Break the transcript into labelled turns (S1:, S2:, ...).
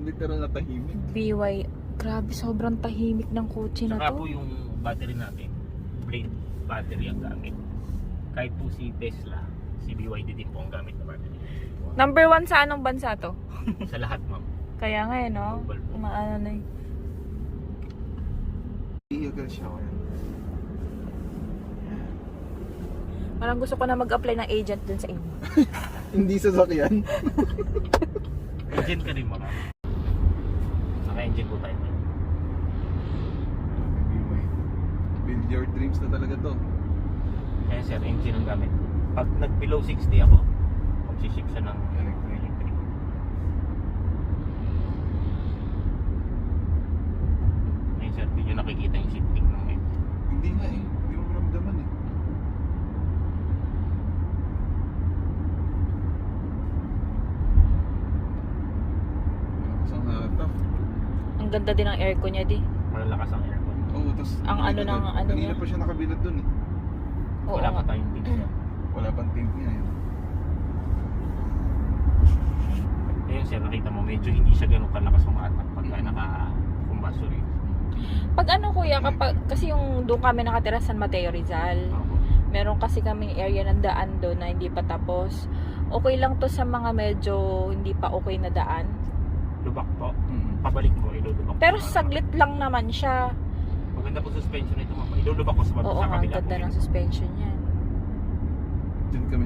S1: Literal na tahimik.
S2: BY, grabe sobrang tahimik ng kotse na
S3: Saka
S2: to.
S3: po yung battery natin, blade battery ang gamit. Kahit po si Tesla, si BYD din po ang gamit na battery.
S2: Number 1 sa anong bansa to?
S3: Sa lahat, ma'am.
S2: Kaya nga eh, no?
S3: Global po.
S2: Maano na eh.
S1: Iyagal siya ko yan.
S2: Parang gusto ko na mag-apply ng agent dun sa inyo.
S1: Hindi sasakyan.
S3: Engine ka rin, ma'am. Naka-engine po tayo.
S1: Build your dreams na talaga to.
S3: Kaya sir, engine ang gamit. Pag nag-below 60 ako, magsiship siya ng electric. Ngayon sir, hindi nyo nakikita yung shifting ng ngayon.
S1: Hindi nga eh. Hindi mo maramdaman eh. Isang hatak.
S2: Ang ganda din ng aircon niya, di.
S3: Malalakas ang aircon.
S1: Oo, tapos
S2: Ang ano ng ano
S1: kanina
S2: niya?
S1: pa siya nakabilad dun eh.
S2: Oo
S3: Wala pa
S2: nga.
S3: tayong tint sir.
S1: Wala pang tint niya eh.
S3: Ngayon sir, nakita mo, medyo hindi siya ganun kalakas umatak pagka naka-combustor eh.
S2: Pag ano kuya, kapag, kasi yung doon kami nakatira San Mateo Rizal,
S3: Opo.
S2: meron kasi kaming area ng daan doon na hindi pa tapos. Okay lang to sa mga medyo hindi pa okay na daan.
S3: Lubak po. Pabalik mo, ilulubak
S2: Pero
S3: ko.
S2: saglit lang naman siya.
S3: Maganda po suspension nito ma'am. Ilulubak ko sa
S2: Oo
S3: sa
S2: nga, ang
S3: kabila
S2: ganda
S3: po.
S2: ng suspension niya.
S1: Diyan kami